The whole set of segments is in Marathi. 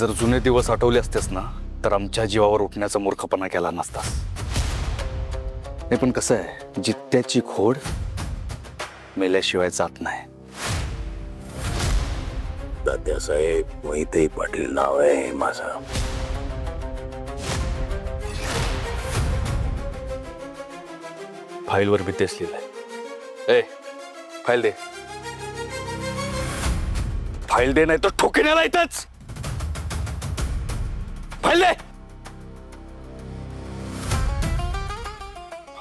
जर जुने दिवस आठवले असतेस ना तर आमच्या जीवावर उठण्याचा मूर्खपणा केला नसतास। नाही पण कसं आहे, जित्याची खोड मेल्याशिवाय जात नाही। तात्यासाहेब मोहिते पाटील नाव आहे माझं। फाईलवर बी तेच लिहिलंय। ए फाईल दे, फाईल दे, नाही तर ठोकिण्याला येतच। फाईल दे।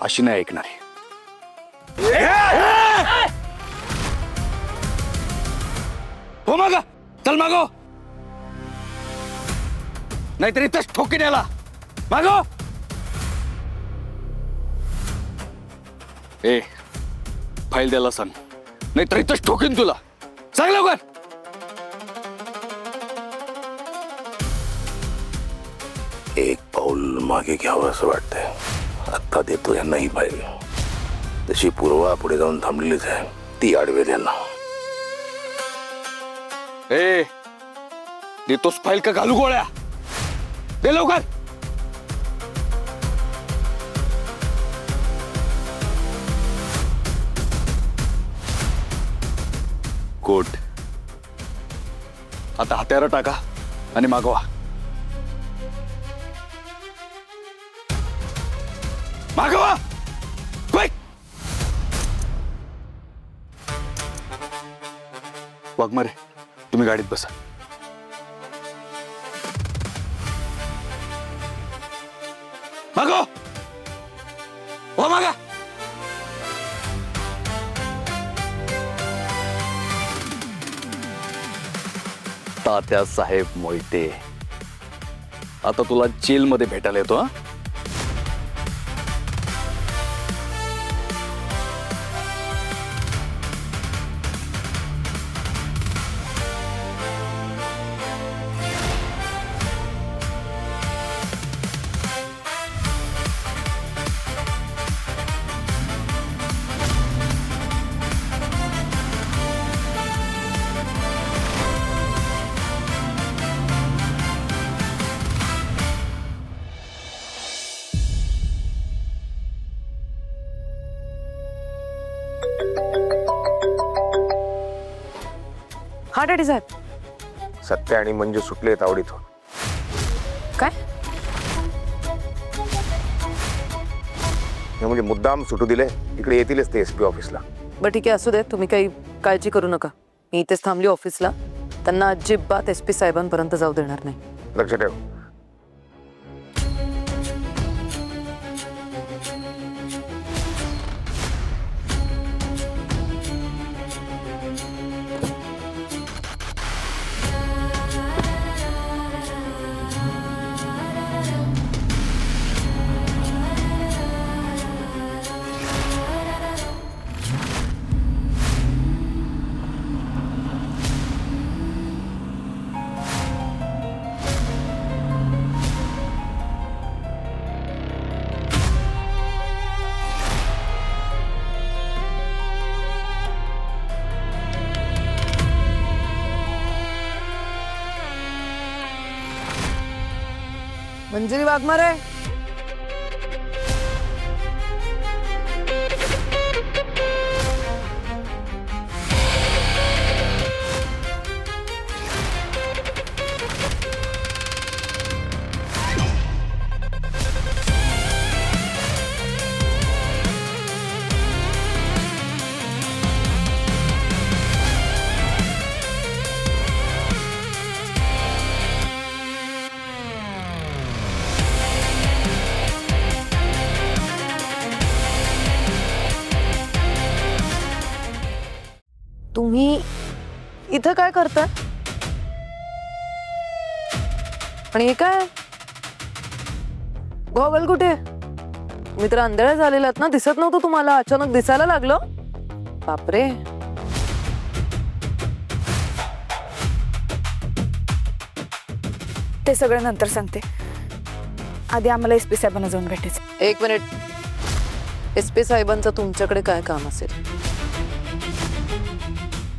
अशी नाही ऐकणारी। हो मागा, चल मागो, नाहीतर इथंच ठोकिण्याला मागो। ए फाईल द्यायला सांग, नाहीतर इथंच ठोकीन तुला। सांग लवकर। एक पाऊल मागे घ्यावं असं वाटतंय। आता देतो यांना ही फाईल। तशी पूर्वा पुढे जाऊन थांबलेलीच आहे, ती आडवेल यांना। ए देतोस फाईल का घालू गोळ्या? दे लवकर। कोट आता हत्यारं टाका आणि मागवा। मागवा क्विक। वाघमारे तुम्ही गाडीत बसा। मागो, हो मागा। तात्यासाहेब मोहिते, आता तुला जेलमध्ये भेटायला येतो। हा हा डॅडी साहेब। सत्य आणि मंजू सुटले तावडीत। काय म्हणजे मुद्दाम सुटू दिले, इकडे येतीलच ते SP ऑफिसला। बरं ठीक आहे, असू दे, तुम्ही काही काळजी करू नका। मी इथेच थांबली ऑफिसला, त्यांना अजिबात SP साहेबांपर्यंत जाऊ देणार नाही। लक्ष ठेव। मंजिरी वाघमारे, तुम्ही इथं काय करता? आणि हे काय गॉगल कुठे? मी तर अंधळ्या झालेलात ना, दिसत नव्हतं तुम्हाला, अचानक दिसायला लागलं। बापरे। ते सगळं नंतर सांगते, आधी आम्हाला SP साहेबांना जाऊन भेटायचं। एक मिनिट, SP साहेबांचं तुमच्याकडे काय काम असेल?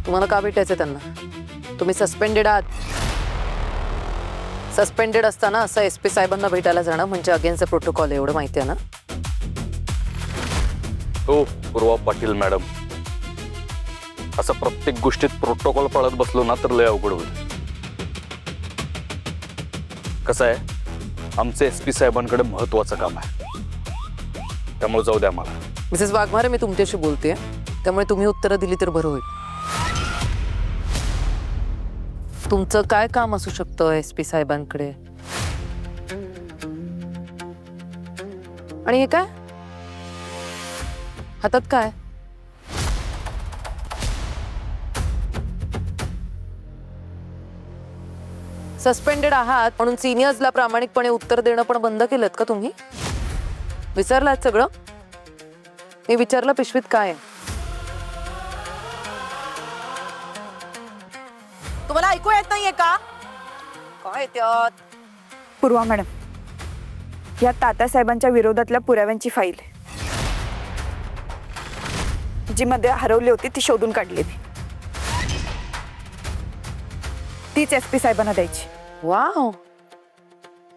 तुम्हाला का भेटायचं त्यांना? तुम्ही सस्पेंडेड आहात। सस्पेंडेड असताना असं SP साहेबांना भेटायला जाणं म्हणजे अगेन्स्ट प्रोटोकॉल आहे, एवढं माहिती आहे ना? हो पूर्वा पाटील मॅडम, असं प्रत्येक गोष्टीत प्रोटोकॉल पाळत बसलो ना तर लय अवघड होईल. कसं आहे, आमचे SP साहेबांकडे महत्वाचं काम आहे, त्यामुळे जाऊ द्या मला. मिसेस वाघमारे, मी तुमच्याशी बोलतेय, त्यामुळे तुम्ही उत्तरं दिली तर बरं होईल. तुमचं काय काम असू शकतं SP साहेबांकडे? आणि हे काय हातात काय? सस्पेंडेड आहात म्हणून सिनियर्सला प्रामाणिकपणे उत्तर देणं पण बंद केलं का तुम्ही? विसरलात सगळं? मी विचारलं पिशवीत काय आहे? तुम्हाला ऐकू येत नाहीये का? काय त्यात? पूर्वा मॅडम, या तात्यासाहेबांच्या विरोधातल्या पुराव्यांची फाईल आहे, जी मध्ये हरवली होती ती शोधून काढली मी. तीच SP साहेबांना द्यायची. Wow,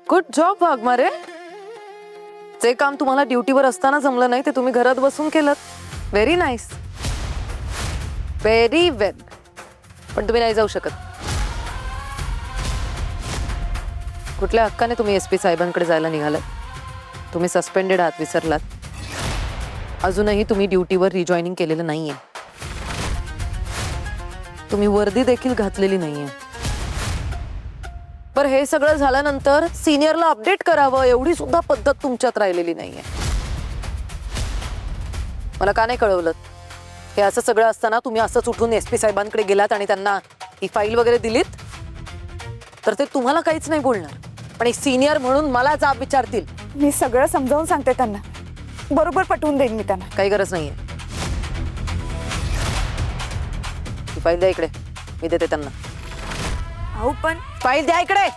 good job Waghmare. जे काम तुम्हाला ड्युटीवर असताना जमलं नाही ते तुम्ही घरात बसून केलं. व्हेरी नाईस, व्हेरी वेल. पण तुम्ही नाही जाऊ शकत. कुठल्या हक्काने तुम्ही SP साहेबांकडे जायला निघालात? तुम्ही सस्पेंडेड आहात, विसरलात? अजूनही तुम्ही ड्युटीवर रिजॉईनिंग केलेलं नाहीये. तुम्ही वर्दी देखील घातलेली नाहीये. पर हे सगळं झाल्यानंतर सिनियरला अपडेट करावं एवढी सुद्धा पद्धत तुमच्यात राहिलेली नाहीये. मला का नाही कळवलं? हे असं सगळं असताना तुम्ही असंच उठून SP साहेबांकडे गेलात आणि त्यांना ही फाईल वगैरे दिलीत तर ते तुम्हाला काहीच नाही बोलणार, पण एक सिनियर म्हणून मला जाब विचारतील. मी सगळं समजावून सांगते त्यांना, बरोबर पटवून देईन मी त्यांना. काही गरज नाहीये. ही फाईल द्या इकडे, मी देते त्यांना. अहो पण फाईल द्या इकडे.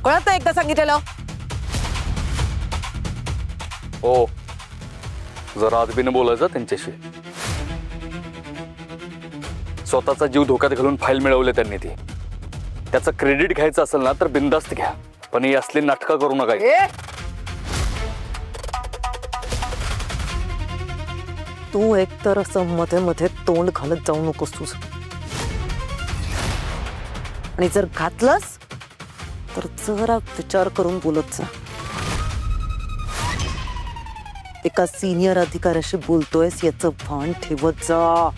कळत नाही एकदा सांगितलेलं? हो, जरा आदबीनं बोलायचं त्यांच्याशी. स्वतःचा जीव धोक्यात घालून फाईल मिळवले त्यांनी. ती त्याचं क्रेडिट घ्यायचं असेल ना तर बिनधास्त घ्या, पण ही असली नाटकं करू नका. तू एकतर असं मध्ये मध्ये तोंड घालत जाऊ नकोस तुझं. आणि जर घातलंस तर जरा विचार करून बोलत जा. एका सिनियर अधिकाऱ्याशी बोलतोयस याचं भान ठेवत जा.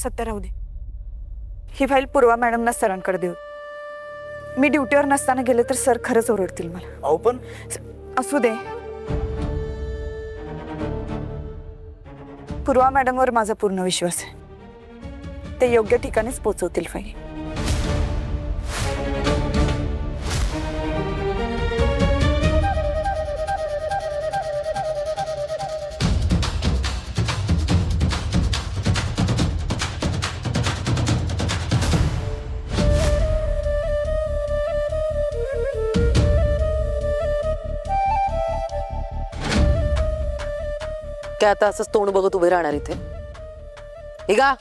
सत्य राहू दे. ही फाईल पूर्वा मॅडमना सरांकडे देऊ. मी ड्युटीवर नसताना गेले तर सर खरंच ओरडतील मला. अहो पण असू दे. पूर्वा मॅडमवर माझा पूर्ण विश्वास आहे. ते योग्य ठिकाणीच पोहोचवतील फाईल. काय आता असंच तोंड बघत उभे राहणार इथे? निघा.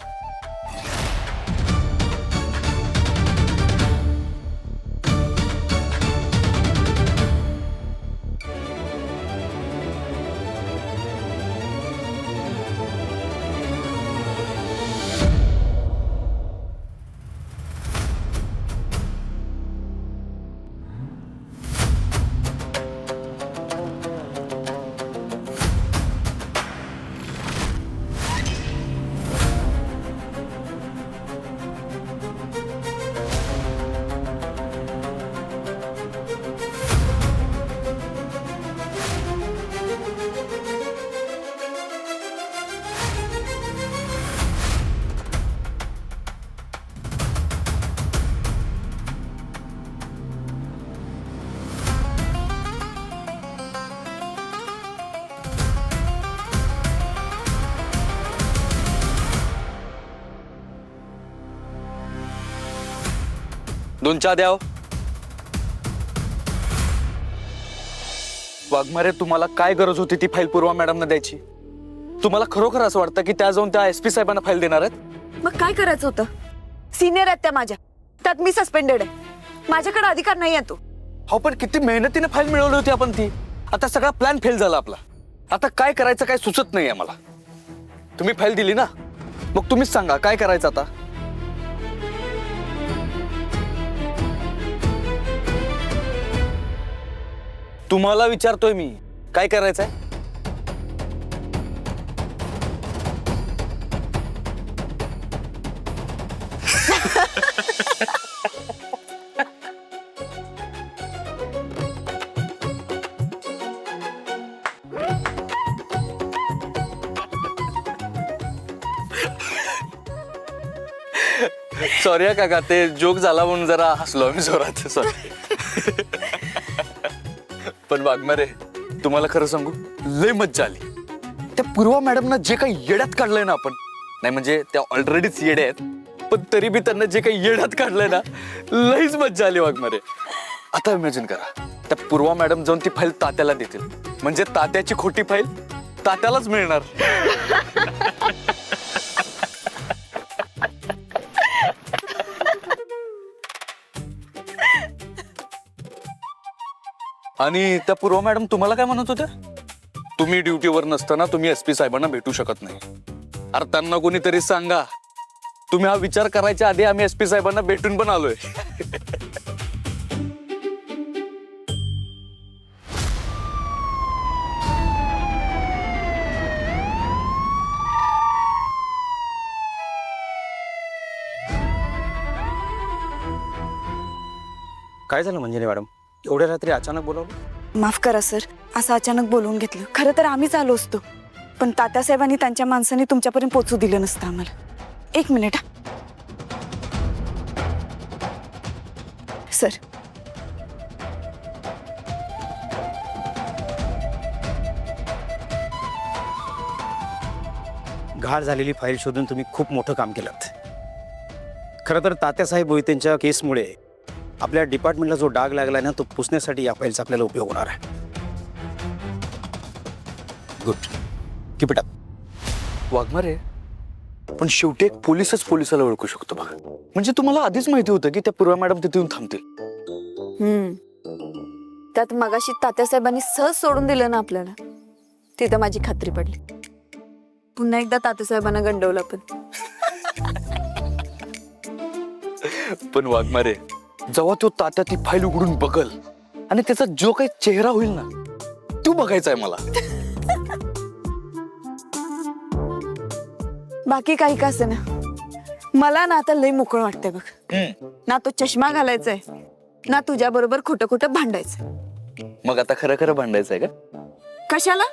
दोन चहा द्या. वाघमारे, तुम्हाला काय गरज होती ती फाईल पूर्वा मॅडमना द्यायची? तुम्हाला खरोखर असं वाटतं की त्या जाऊन त्या SP साहेबांना फाईल देणार आहेत? मग काय करायचं होतं? सिनियर आहेत त्या माझ्या, त्यात मी सस्पेंडेड आहे. माझ्याकडे अधिकार नाही आहे तो. हो पण किती मेहनतीने फाईल मिळवली होती आपण ती. आता सगळा प्लॅन फेल झाला आपला. आता काय करायचं काय सुचत नाहीये मला. तुम्ही फाईल दिली ना, मग तुम्हीच सांगा काय करायचं आता. तुम्हाला विचारतोय मी, काय करायचंय. सॉरी काका, ते जोक झाला म्हणून जरा हसलो मी जोरात. सॉरी. पण वाघमारे, तुम्हाला खरं सांगू, लय मज्जा आली. त्या पूर्वा मॅडमना जे काही येड्यात काढलंय ना आपण, नाही म्हणजे त्या ऑलरेडीच येड्या आहेत, पण तरी बी त्यांना जे काही येड्यात काढलंय ना, लईच मज्जा आली वाघमारे. आता इमॅजिन करा, त्या पूर्वा मॅडम जाऊन ती फाईल तात्याला देतील, म्हणजे तात्याची खोटी फाईल तात्यालाच मिळणार. आणि त्या पूर्वा मॅडम तुम्हाला काय म्हणत होत्या, तुम्ही ड्युटीवर नसताना तुम्ही SP साहेबांना भेटू शकत नाही. अरे त्यांना कोणीतरी सांगा, तुम्ही हा विचार करायच्या आधी आम्ही SP साहेबांना भेटून पण आलोय. काय झालं मंजिरी मॅडम, एवढ्या रात्री अचानक बोलावलं. माफ करा सर, असं अचानक बोलवून घेतलं. खरं तर आम्हीच आलो असतो, पण तात्यासाहेबांनी त्यांच्या माणसांनी तुमच्यापर्यंत पोहोचू दिलं नसतं आम्हाला. एक मिनिट हा. सर, घाण झालेली फाईल शोधून तुम्ही खूप मोठं काम केलं. खरं तर तात्यासाहेब मोहितेंच्या केसमुळे आपल्या डिपार्टमेंटला जो डाग लागला ना, तो पुसण्यासाठी या फाईलचा आपल्याला उपयोग होणार आहे. Good, keep it up. Waghmare, पण शेवटी एक पोलीसच पोलिसाला ओळखू शकतो बघा. म्हणजे तुम्हाला आधीच माहिती होतं की त्या पूर्वा मॅडम तिथे येऊन थांबतील. त्यात मगाशी तात्यासाहेबांनी सहज सोडून दिलं ना आपल्याला, तिथं माझी खात्री पडली. पुन्हा एकदा तात्यासाहेबांना गंडवलं पण. पण वाघमारे, जेव्हा तो तात्या ती फाईल उघडून बघल आणि त्याचा जो काही चेहरा होईल ना, तो बघायचा आहे मला. बाकी काही का असे ना, मला ना आता लय मोकळं वाटतंय बघ. ना तो चष्मा घालायचाय, ना तुझ्या बरोबर खोटं खोटं भांडायचं. मग आता खरं खरं भांडायचंय का. कशाला?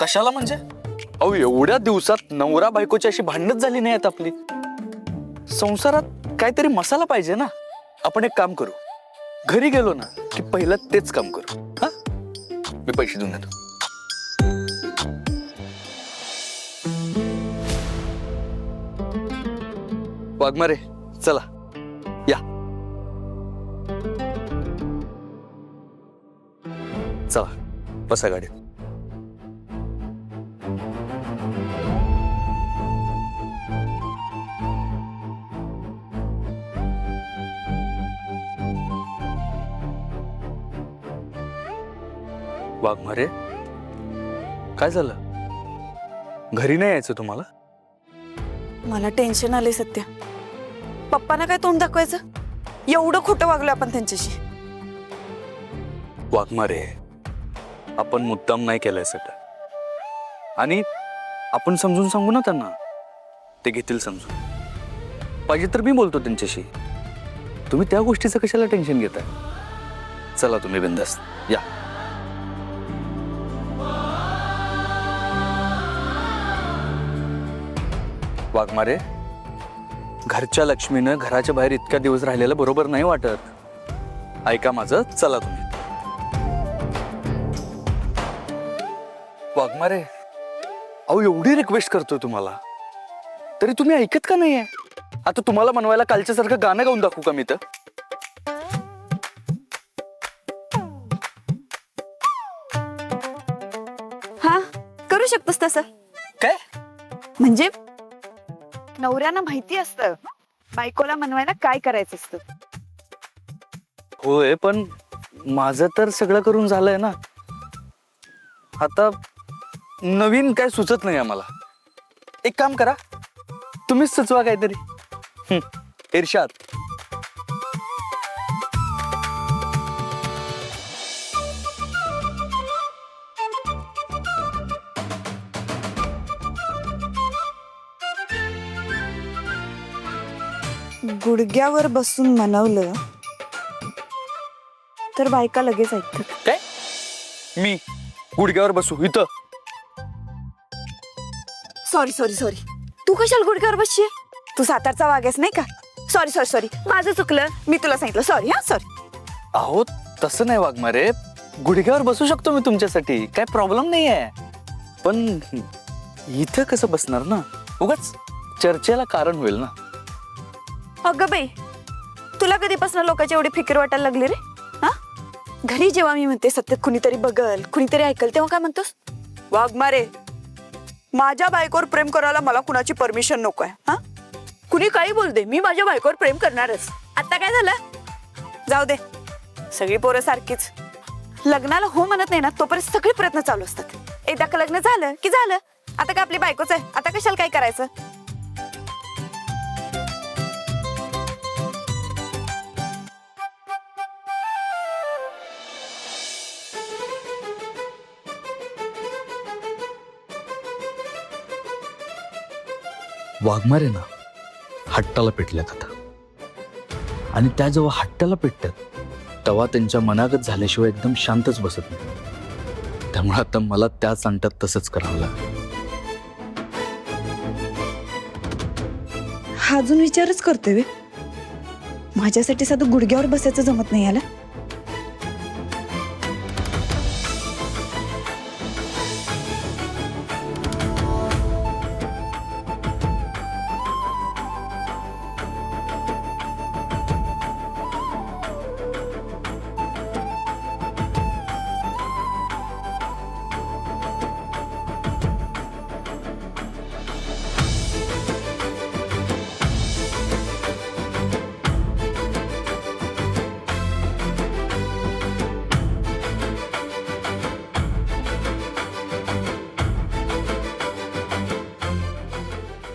कशाला म्हणजे, अहो एवढ्या दिवसात नवरा बायकोची अशी भांडणच झाली नाही आपली. संसारात काहीतरी मसाला पाहिजे ना. आपण एक काम करू, घरी गेलो ना की पहिलं तेच काम करू. हा, मी पैसे देऊन येतो. वाघमारे, चला या. चला बसा गाडीत. वाघमारे, काय झालं, घरी नाही यायचं तुम्हाला. मला टेन्शन आले सध्या. पप्पांना काय तोंड दाखवायचं, एवढं खोटं वागलो आपण त्यांच्याशी. वाघमारे, आपण मुद्दाम नाही केलंय सगळं, आणि आपण समजून सांगू ना त्यांना, ते घेतील समजून. पाहिजे तर मी बोलतो त्यांच्याशी. तुम्ही त्या गोष्टीचं कशाला टेन्शन घेताय. चला तुम्ही बिंदास्त या. वाघमारे, घरच्या लक्ष्मीनं घराच्या बाहेर इतक्या दिवस राहिलेलं बरोबर नाही वाटत. ऐका माझं, चला तुम्ही. वाघमारे, अहो एवढी रिक्वेस्ट करतोय तुम्हाला, तरी तुम्ही ऐकत का नाहीये. आता तुम्हाला मनवायला कालच्या सारखं गाणं गाऊन दाखवू का मी तर. हा, करू शकतोस तसं. काय म्हणजे नवऱ्यांना माहिती असतं बायकोला मनवायला काय करायचं असतं? होय, पण माझं तर सगळं करून झालंय ना. आता नवीन काय सुचत नाही आम्हाला. एक काम करा, तुम्हीच सुचवा काहीतरी. इर्षाद. गुडघ्यावर बसून मनवलं तर बायका लगेच ऐकतात. काय? मी गुडघ्यावर बसू इथं? सॉरी सॉरी सॉरी, तू कशाला गुडघ्यावर बसशील? तू सातारचा वाघेस नाही का? सॉरी सॉरी सॉरी, माझं चुकलं, मी तुला सांगितलं, सॉरी. हा सॉरी. अहो तसं नाही वाघमारे, गुडघ्यावर बसू शकतो मी तुमच्यासाठी, काय प्रॉब्लेम नाही आहे. पण इथं कसं बसणार ना, उगाच चर्चेला कारण होईल ना. अगं बाई, तुला कधीपासून लोकांची एवढी फिकीर वाटायला लागली रे? हा, घरी जेव्हा मी म्हणते सत्यात कुणीतरी बघल, कुणीतरी ऐकल, तेव्हा काय म्हणतोस? वाघमारे, माझ्या बायकोवर प्रेम करायला मला कुणाची परमिशन नको आहे. हा, कुणी काही बोल दे, मी माझ्या बायकोवर प्रेम करणारच. आता काय झालं? जाऊ दे, सगळी पोरं सारखीच. लग्नाला हो म्हणत नाही ना तोपर्यंत सगळे प्रयत्न चालू असतात. एकदा का लग्न झालं की झालं, आता काय आपली बायकोच आहे, आता कशाला काय करायचं? वाघमारे ना हट्टाला पेटल्यात आता, आणि त्या जेव्हा हट्टाला पेटतात तेव्हा त्यांच्या मनागत झाल्याशिवाय एकदम शांतच बसत नाही. त्यामुळे आता मला त्याच अंटात तसंच करावं लागेल. हा अजून विचारच करतोय वे. माझ्यासाठी साधं गुडघ्यावर बसायचं जमत नाही याला.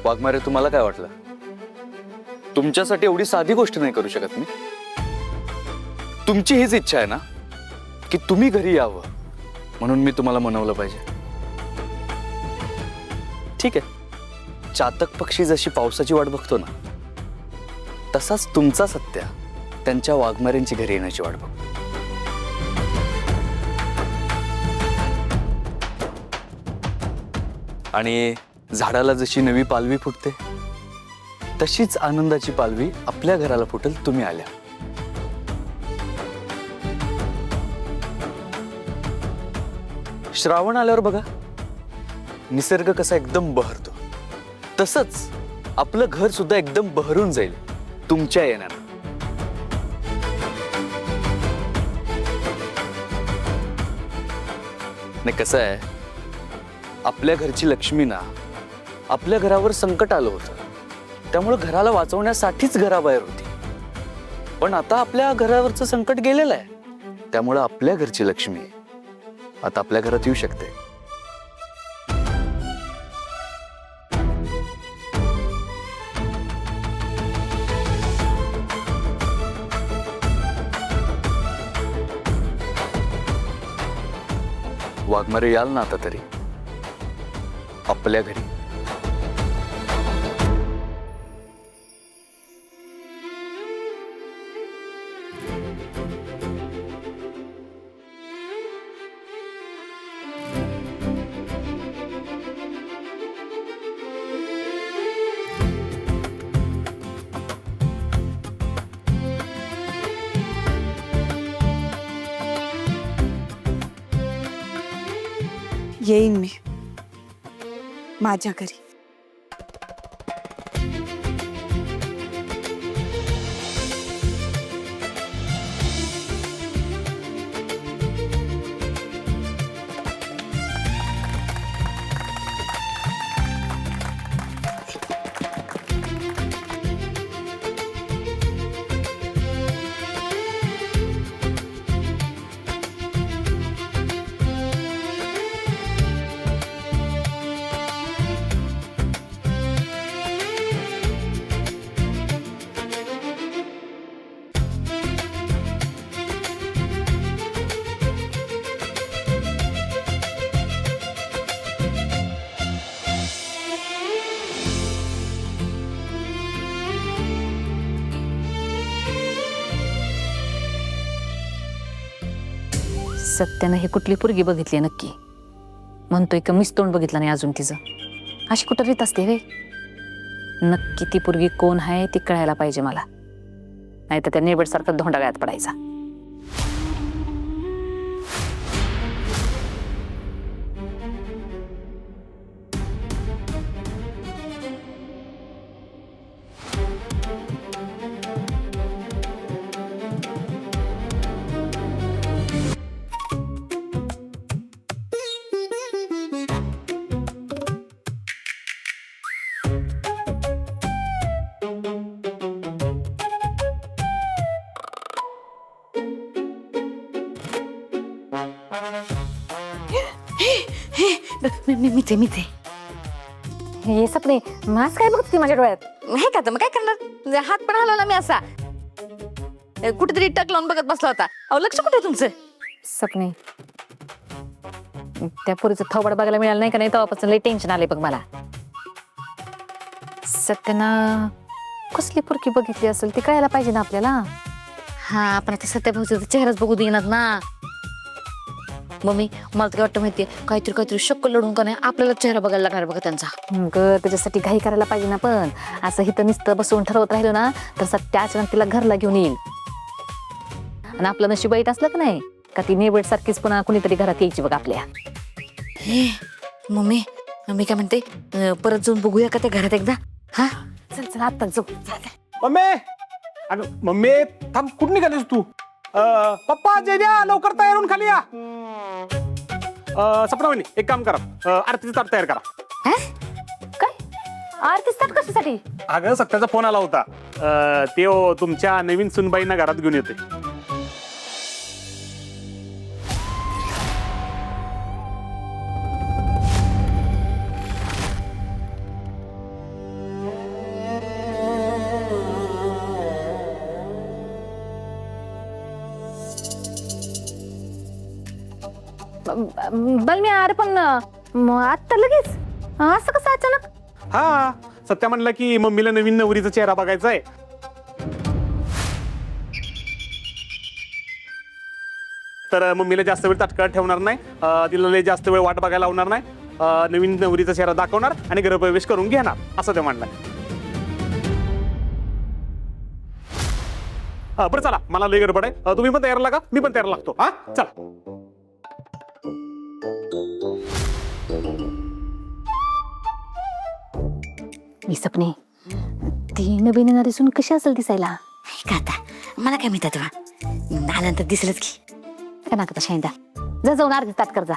वाघमारे, तुम्हाला काय वाटलं? तुमच्यासाठी एवढी साधी गोष्ट नाही करू शकत मी. तुमची हीच इच्छा आहे ना की तुम्ही घरी यावं, म्हणून मी तुम्हाला मनवलं पाहिजे. ठीक आहे, चातक पक्षी जशी पावसाची वाट बघतो ना, तसाच तुमचा सत्या त्यांच्या वाघमाऱ्यांची घरी येण्याची वाट बघतो. आणि झाडाला जशी नवी पालवी फुटते तशीच आनंदाची पालवी आपल्या घराला फुटेल तुम्ही आल्या. श्रावण आल्यावर बघा निसर्ग कसा एकदम बहरतो, तसंच आपलं घर सुद्धा एकदम बहरून जाईल तुमच्या येण्यानं. नाही, कसं आहे, आपल्या घरची लक्ष्मी ना आपल्या घरावर संकट आलं होतं, त्यामुळे घराला वाचवण्यासाठीच घराबाहेर होती. पण आता आपल्या घरावरचं संकट गेलेलं आहे, त्यामुळे आपल्या घरची लक्ष्मी आता आपल्या घरात येऊ शकते. वाघमारे, याल ना आता तरी आपल्या घरी? येईन मी माझ्या घरी. सत्यानं हे कुठली पोरगी बघितली नक्की? म्हणतोय का मीच तोंड बघितलं नाही अजून तिचं. अशी कुठं रीत असते वे? नक्की ती पोरगी कोण आहे ती कळायला पाहिजे मला, नाही तर त्या नेबडसारखा धोंडागळ्यात पडायचा. मी हे सपने मास काय बघते माझ्या डोळ्यात? नाही का तर मग काय करणार? हात पण हलवला मी असा, कुठेतरी टक लावून बघत बसला होता. अहो लक्ष कुठे तुमचं? सपने त्या पोरीचं थोबड बघायला मिळालं नाही का, नाही तेव्हापासून लई टेन्शन आले बघ मला. सत्याना कसली पोरकी बघितली असेल ती कळायला पाहिजे ना आपल्याला. हा आपण आता सत्याभाऊचा चेहराच बघू देणार ना. मम्मी मला तर वाटतं माहितीये काहीतरी शक्कल लढून का नाही आपल्याला चेहरा बघायला लागणार बघा त्यांचा. त्याच्यासाठी घाई करायला पाहिजे ना. पण असं इथं नुसतं बसवून ठरवत राहिलं ना तर सत्या अचानक तिला घरला घेऊन येईल. आणि आपलं नशीब वाईट असलं का नाही का ती नेबड सारखीच पुन्हा कुणीतरी घरात यायची बघ आपल्या. हे मम्मी मी काय म्हणते, परत जाऊन बघूया का त्या घरात एकदा? हा चल चल आता जाऊ. मम्मी, अगं मम्मी थांब, कुठं निघालीस तू? पप्पा जेजा लवकर तयार होऊन खाली या. सपना वहिनी एक काम करा, आरतीचं ताट तयार करा. काय आरतीच ताट कशासाठी? अगं सत्याचा फोन आला होता, ते तुमच्या नवीन सुनबाईंना घरात घेऊन येते. बलम्या अरे पण आता लगेच असं कसं अचानक? हा सत्या म्हणलं की मम्मीला नवीन नवरीचा चेहरा बघायचा आहे. तर मम्मीला जास्त वेळ ताटकळत ठेवणार नाही, तिला लय जास्त वेळ वाट बघायला लावणार नाही, नवीन नवरीचा चेहरा दाखवणार आणि गृहप्रवेश करून घेणार असं ते म्हणलं. बरं चला, मला लय गडबड आहे, तुम्ही पण तयार लागा, मी पण तयार लागतो. हा चला. मी सपने ती नवीन येणारी सून कशी असेल दिसायला? का आता मला काय माहिती, तेव्हा आल्यानंतर दिसलंच की. का ना का शायदा जा जाऊन अर्धी ताट कर जा.